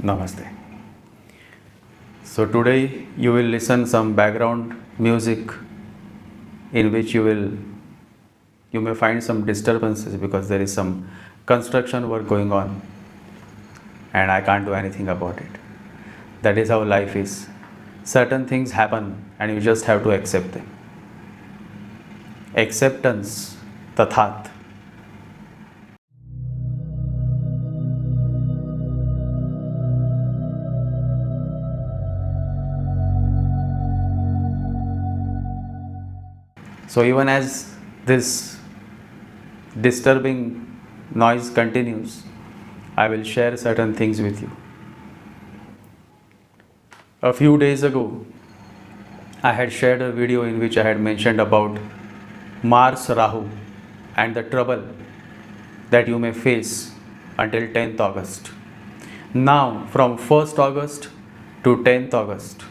Namaste. So today you will listen some background music in which you may find some disturbances because there is some construction work going on and I can't do anything about it. That is how life is. Certain things happen and you just have to accept them. Acceptance, tathat. So even as this disturbing noise continues, I will share certain things with you. A few days ago, I had shared a video in which I had mentioned about Mars Rahu and the trouble that you may face until 10th August. Now, from 1st August to 10th August,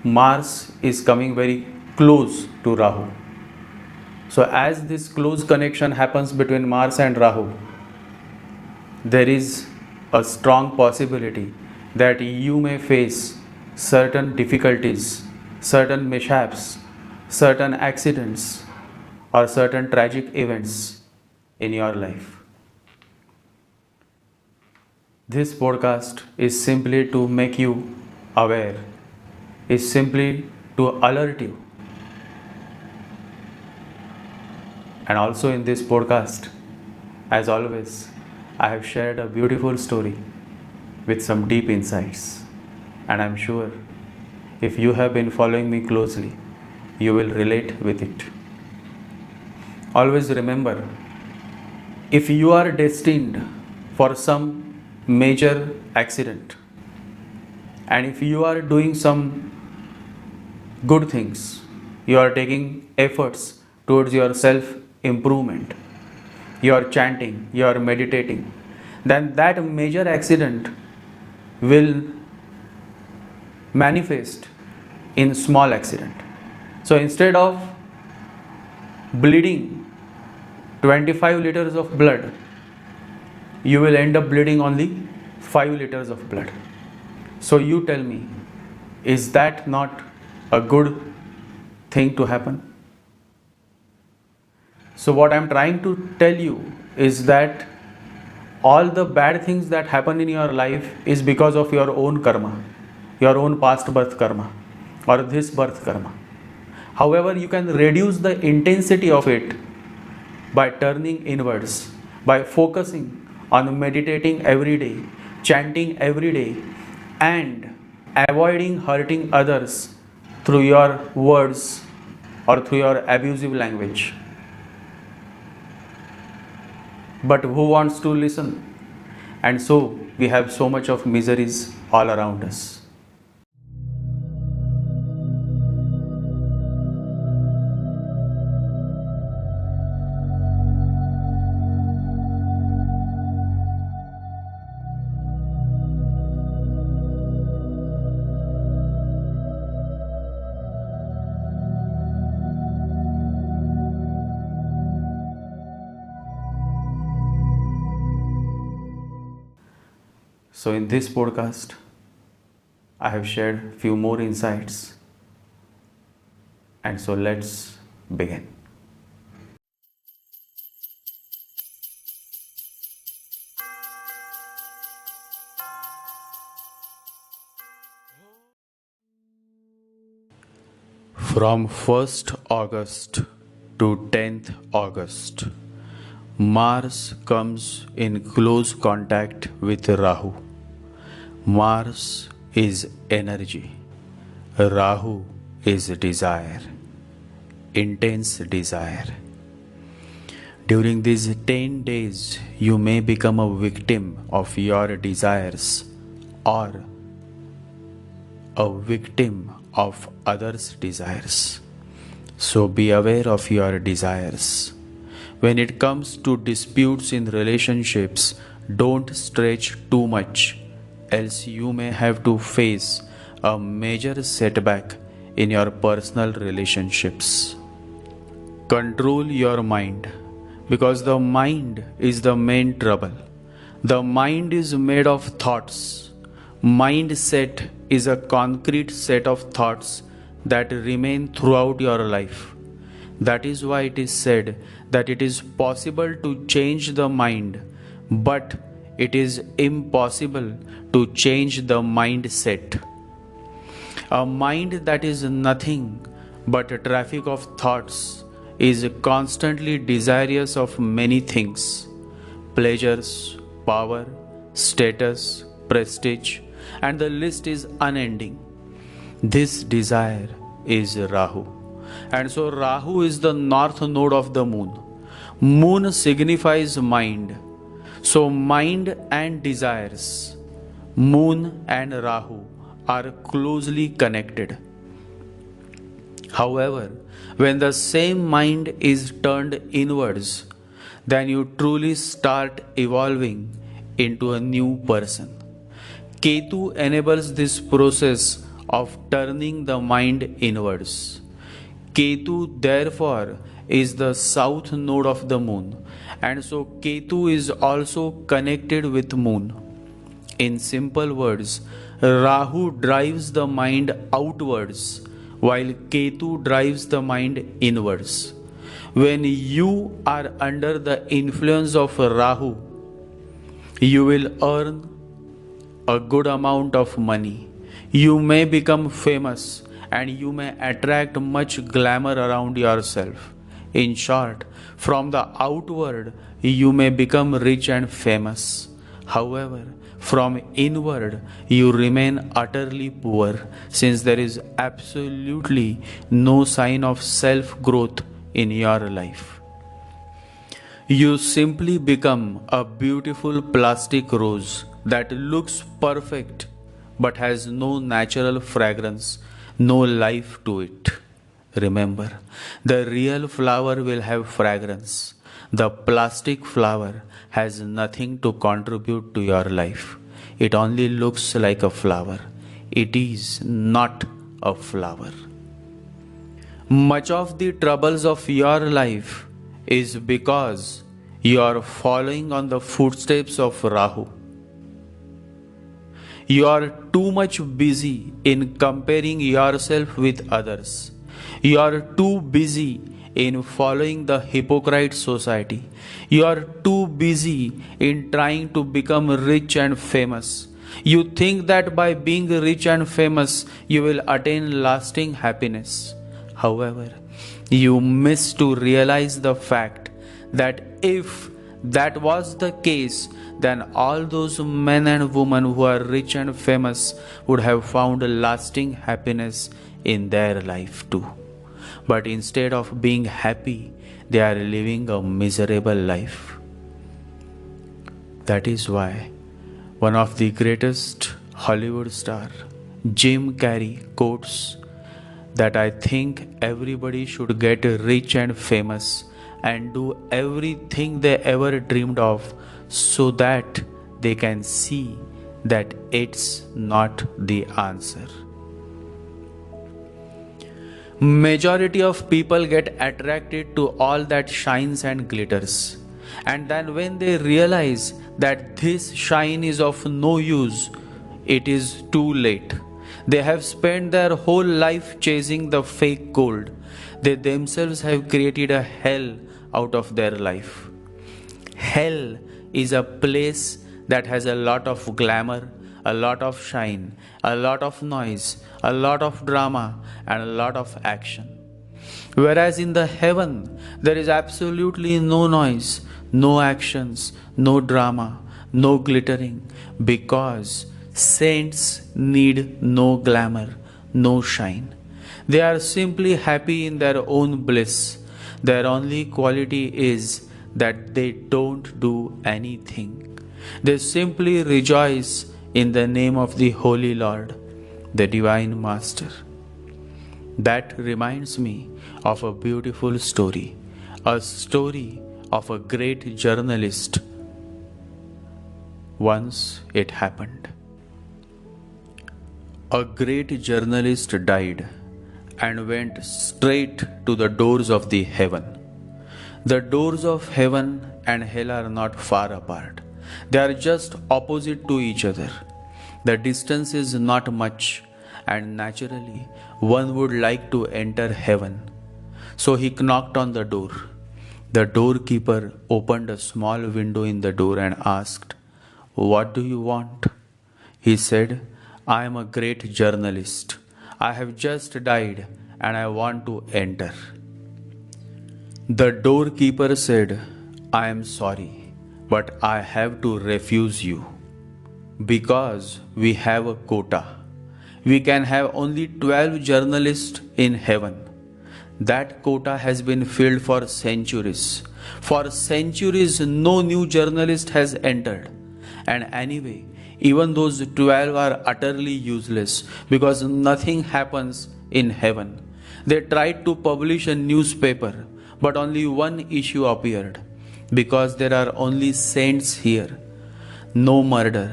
Mars is coming very close to Rahu. So as this close connection happens between Mars and Rahu, there is a strong possibility that you may face certain difficulties, certain mishaps, certain accidents, or certain tragic events in your life. This podcast is simply to make you aware, is simply to alert you. And also in this podcast, as always, I have shared a beautiful story with some deep insights. And I'm sure if you have been following me closely, you will relate with it. Always remember, if you are destined for some major accident, and if you are doing some good things, you are taking efforts towards your self-improvement, you are chanting, you are meditating, then that major accident will manifest in small accident. So instead of bleeding 25 liters of blood, you will end up bleeding only 5 liters of blood. So you tell me, is that not a good thing to happen? So what I am trying to tell you is that all the bad things that happen in your life is because of your own karma, your own past birth karma or this birth karma. However, you can reduce the intensity of it by turning inwards, by focusing on meditating every day, chanting every day, and avoiding hurting others through your words or through your abusive language. But who wants to listen? And so we have so much of miseries all around us. So in this podcast, I have shared few more insights. And so let's begin. From 1st August to 10th August, Mars comes in close contact with Rahu. Mars is energy. Rahu is desire, intense desire. During these 10 days, you may become a victim of your desires or a victim of others' desires. So be aware of your desires. When it comes to disputes in relationships, don't stretch too much, else you may have to face a major setback in your personal relationships. Control your mind, because the mind is the main trouble. The mind is made of thoughts. Mindset is a concrete set of thoughts that remain throughout your life. That is why it is said that it is possible to change the mind, but it is impossible to change the mindset. A mind that is nothing but a traffic of thoughts is constantly desirous of many things: pleasures, power, status, prestige, and the list is unending. This desire is Rahu. And so Rahu is the north node of the moon. Moon signifies mind. So mind and desires, moon and Rahu, are closely connected. However, when the same mind is turned inwards, then you truly start evolving into a new person. Ketu enables this process of turning the mind inwards. Ketu, therefore, is the south node of the moon, and so Ketu is also connected with moon. In simple words, Rahu drives the mind outwards, while Ketu drives the mind inwards. When you are under the influence of Rahu, you will earn a good amount of money. You may become famous and you may attract much glamour around yourself. In short, from the outward, you may become rich and famous. However, from inward, you remain utterly poor, since there is absolutely no sign of self-growth in your life. You simply become a beautiful plastic rose that looks perfect but has no natural fragrance, no life to it. Remember, the real flower will have fragrance. The plastic flower has nothing to contribute to your life. It only looks like a flower. It is not a flower. Much of the troubles of your life is because you are following on the footsteps of Rahu. You are too much busy in comparing yourself with others. You are too busy in following the hypocrite society. You are too busy in trying to become rich and famous. You think that by being rich and famous, you will attain lasting happiness. However, you miss to realize the fact that if that was the case, then all those men and women who are rich and famous would have found lasting happiness in their life too. But instead of being happy, they are living a miserable life. That is why one of the greatest Hollywood star, Jim Carrey, quotes that I think everybody should get rich and famous and do everything they ever dreamed of, so that they can see that it's not the answer. Majority of people get attracted to all that shines and glitters, and then when they realize that this shine is of no use, it is too late. They have spent their whole life chasing the fake gold. They themselves have created a hell out of their life. Hell is a place that has a lot of glamour, a lot of shine, a lot of noise, a lot of drama, and a lot of action. Whereas in the heaven, there is absolutely no noise, no actions, no drama, no glittering, because saints need no glamour, no shine. They are simply happy in their own bliss. Their only quality is that they don't do anything. They simply rejoice in the name of the Holy Lord, the Divine Master. That reminds me of a beautiful story, a story of a great journalist. Once it happened. A great journalist died and went straight to the doors of the heaven. The doors of heaven and hell are not far apart. They are just opposite to each other. The distance is not much, and naturally, one would like to enter heaven. So he knocked on the door. The doorkeeper opened a small window in the door and asked, "What do you want?" He said, "I am a great journalist. I have just died and I want to enter." The doorkeeper said, "I am sorry, but I have to refuse you. Because we have a quota. We can have only 12 journalists in heaven. That quota has been filled for centuries. For centuries, no new journalist has entered. And anyway, even those 12 are utterly useless because nothing happens in heaven. They tried to publish a newspaper, but only one issue appeared because there are only saints here. No murder,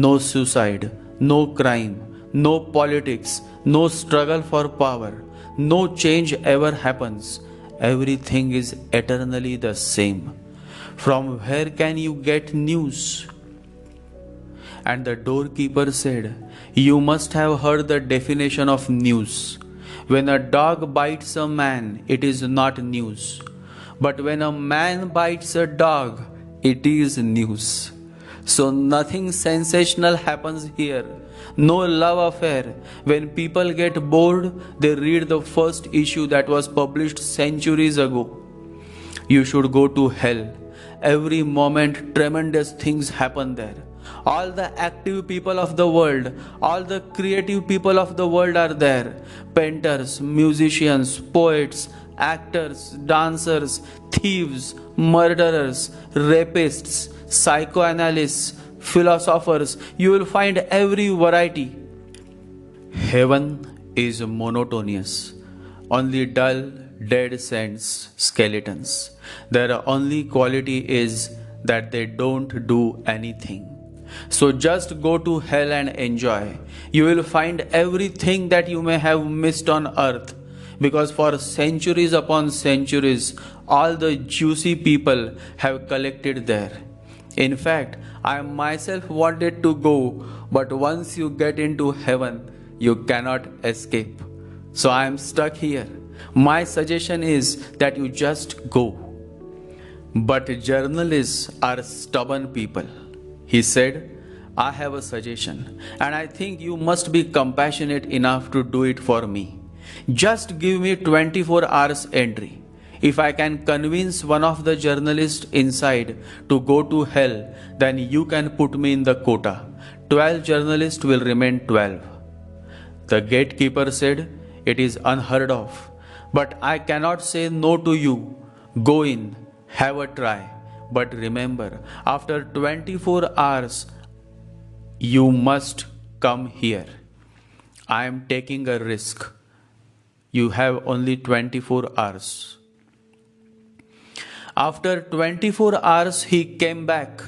no suicide, no crime, no politics, no struggle for power, no change ever happens. Everything is eternally the same. From where can you get news?" And the doorkeeper said, "You must have heard the definition of news. When a dog bites a man, it is not news. But when a man bites a dog, it is news. So nothing sensational happens here. No love affair. When people get bored, they read the first issue that was published centuries ago. You should go to hell. Every moment, tremendous things happen there. All the active people of the world, all the creative people of the world are there. Painters, musicians, poets, actors, dancers, thieves, murderers, rapists, psychoanalysts, philosophers. You will find every variety. Heaven is monotonous. Only dull, dead saints, skeletons. Their only quality is that they don't do anything. So just go to hell and enjoy. You will find everything that you may have missed on earth, because for centuries upon centuries, all the juicy people have collected there. In fact, I myself wanted to go, but once you get into heaven, you cannot escape. So I am stuck here. My suggestion is that you just go. But journalists are stubborn people. He said, "I have a suggestion, and I think you must be compassionate enough to do it for me. Just give me 24 hours entry. If I can convince one of the journalists inside to go to hell, then you can put me in the quota. 12 journalists will remain 12. The gatekeeper said, "It is unheard of, but I cannot say no to you. Go in, have a try. But remember, after 24 hours, you must come here. I am taking a risk. You have only 24 hours. After 24 hours, he came back.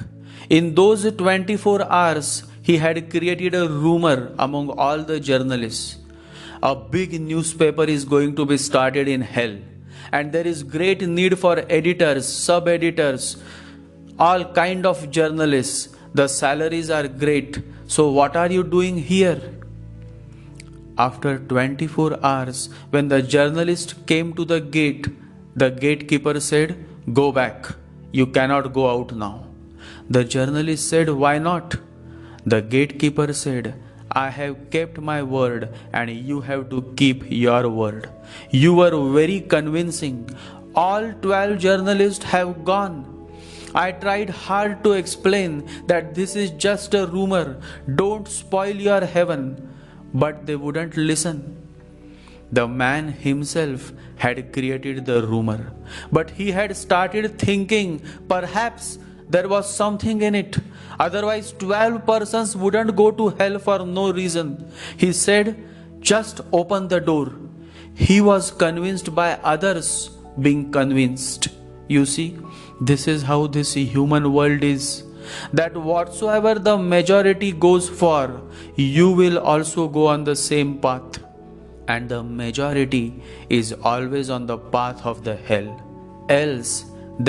In those 24 hours, he had created a rumor among all the journalists. A big newspaper is going to be started in hell, and there is great need for editors, sub-editors, all kind of journalists. The salaries are great. So what are you doing here?" After 24 hours, when the journalist came to the gate, the gatekeeper said, "Go back. You cannot go out now." The journalist said, "Why not?" The gatekeeper said, "I have kept my word and you have to keep your word. You were very convincing. All 12 journalists have gone. I tried hard to explain that this is just a rumor. Don't spoil your heaven. But they wouldn't listen. The man himself had created the rumor, but he had started thinking perhaps there was something in it. Otherwise, 12 persons wouldn't go to hell for no reason. He said, "Just open the door." He was convinced by others being convinced. You see, this is how this human world is. That whatsoever the majority goes for, you will also go on the same path. And the majority is always on the path of the hell. Else,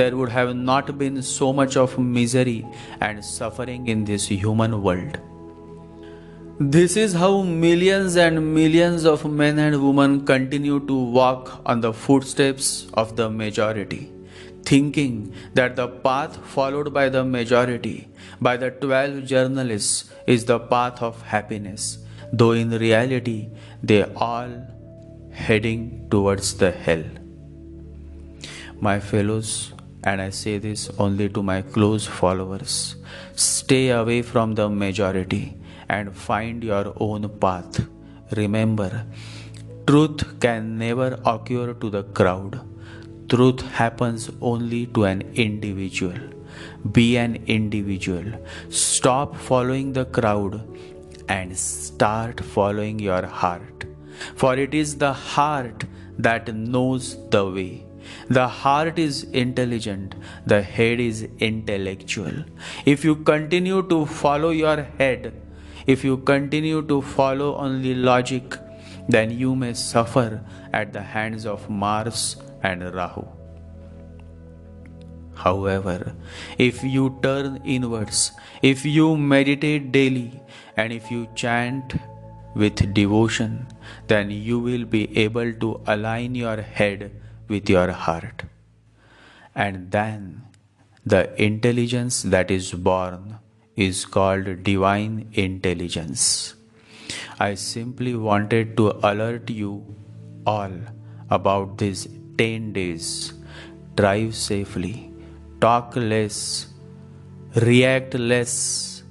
there would have not been so much of misery and suffering in this human world. This is how millions and millions of men and women continue to walk on the footsteps of the majority, thinking that the path followed by the majority, by the 12 journalists, is the path of happiness, though in reality they all heading towards the hell. My fellows, and I say this only to my close followers, stay away from the majority and find your own path. Remember, truth can never occur to the crowd. Truth happens only to an individual. Be an individual. Stop following the crowd and start following your heart. For it is the heart that knows the way. The heart is intelligent, the head is intellectual. If you continue to follow your head, if you continue to follow only logic, then you may suffer at the hands of Mars and Rahu. However, if you turn inwards, if you meditate daily, and if you chant with devotion, then you will be able to align your head with your heart. And then the intelligence that is born is called divine intelligence. I simply wanted to alert you all about these 10 days. Drive safely, talk less, react less.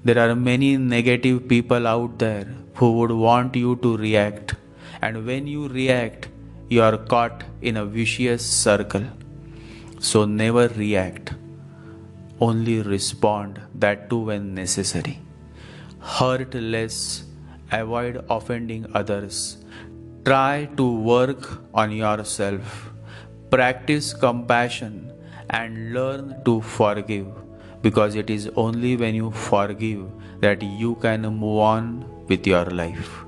There are many negative people out there who would want you to react, and when you react, you are caught in a vicious circle. So never react, only respond, that too when necessary. Hurt less, avoid offending others. Try to work on yourself. Practice compassion and learn to forgive, because it is only when you forgive that you can move on with your life.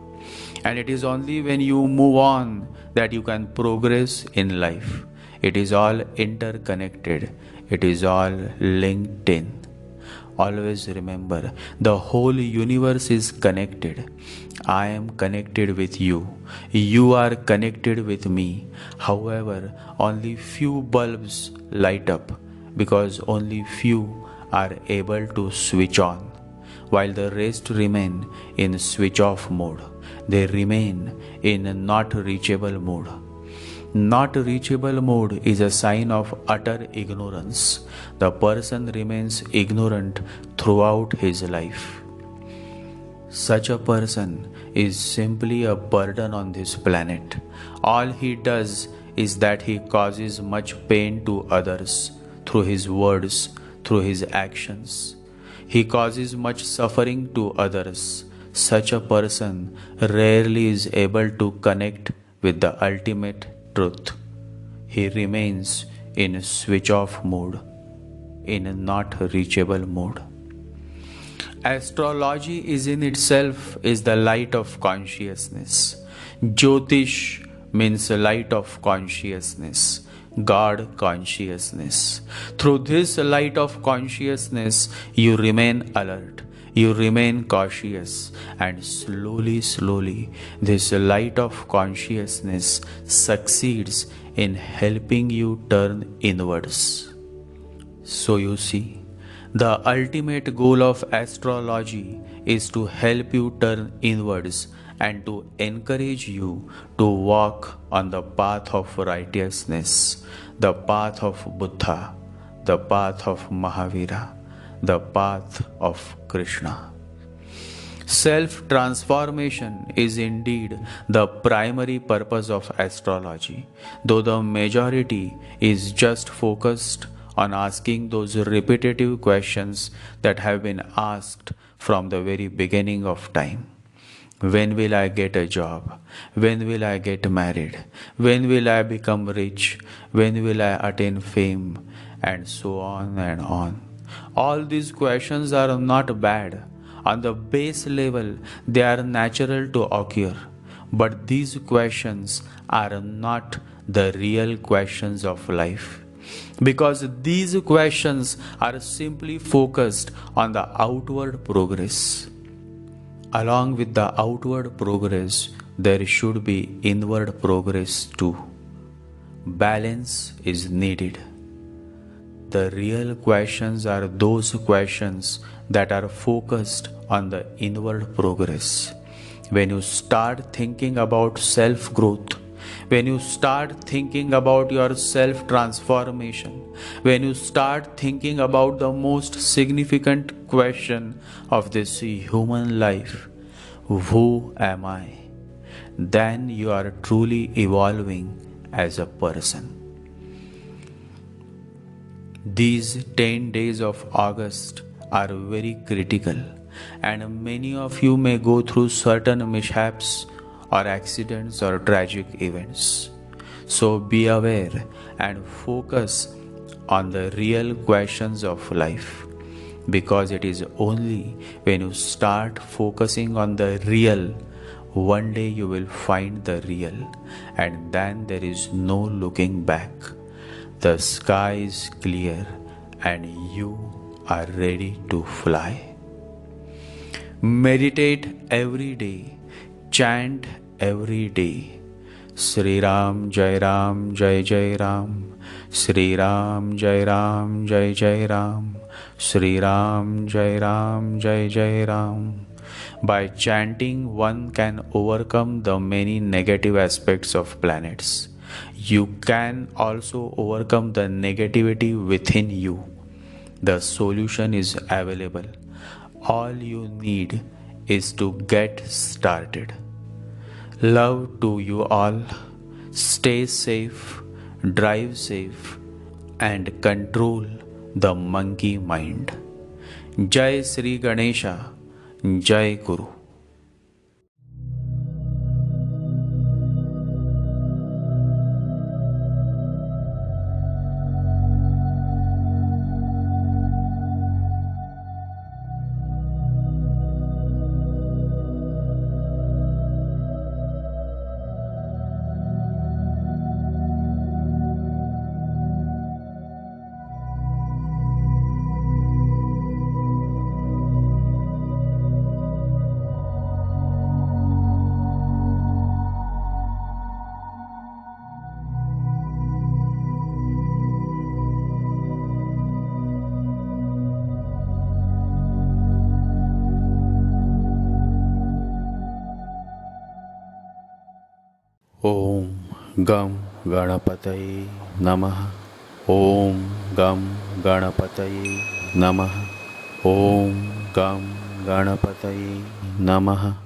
And it is only when you move on that you can progress in life. It is all interconnected. It is all linked in. Always remember, the whole universe is connected. I am connected with you. You are connected with me. However, only few bulbs light up because only few are able to switch on, while the rest remain in switch off mode. They remain in not reachable mode. Not reachable mode is a sign of utter ignorance. The person remains ignorant throughout his life. Such a person is simply a burden on this planet. All he does is that he causes much pain to others through his words, through his actions. He causes much suffering to others. Such a person rarely is able to connect with the ultimate truth. He remains in switch off mode, in not reachable mode. Astrology is in itself is the light of consciousness. Jyotish means light of consciousness, God consciousness. Through this light of consciousness, you remain alert, you remain cautious, and slowly, this light of consciousness succeeds in helping you turn inwards. So you see, the ultimate goal of astrology is to help you turn inwards and to encourage you to walk on the path of righteousness, the path of Buddha, the path of Mahavira, the path of Krishna. Self-transformation is indeed the primary purpose of astrology, though the majority is just focused on asking those repetitive questions that have been asked from the very beginning of time. When will I get a job? When will I get married? When will I become rich? When will I attain fame? And so on and on. All these questions are not bad. On the base level, they are natural to occur. But these questions are not the real questions of life. Because these questions are simply focused on the outward progress. along with the outward progress, there should be inward progress too. Balance is needed. The real questions are those questions that are focused on the inward progress. When you start thinking about self growth, when you start thinking about your self transformation, when you start thinking about the most significant question of this human life, who am I? Then you are truly evolving as a person. These 10 days of August are very critical, and many of you may go through certain mishaps or accidents or tragic events. So be aware and focus on the real questions of life, because it is only when you start focusing on the real, one day you will find the real, and then there is no looking back. The sky is clear and you are ready to fly. Meditate every day, chant every day. Sri Ram Jai Ram Jai Jai Ram, Sri Ram Jai Ram Jai Jai Ram, Sri Ram Jai Ram Jai Jai Ram. By chanting, one can overcome the many negative aspects of planets. You can also overcome the negativity within you. The solution is available. All you need is to get started. Love to you all. Stay safe, drive safe, and control the monkey mind. Jai Sri Ganesha, Jai Guru. Om Gam Ganapataye Namaha. Om Gam Ganapataye Namaha. Om Gam Ganapataye Namaha.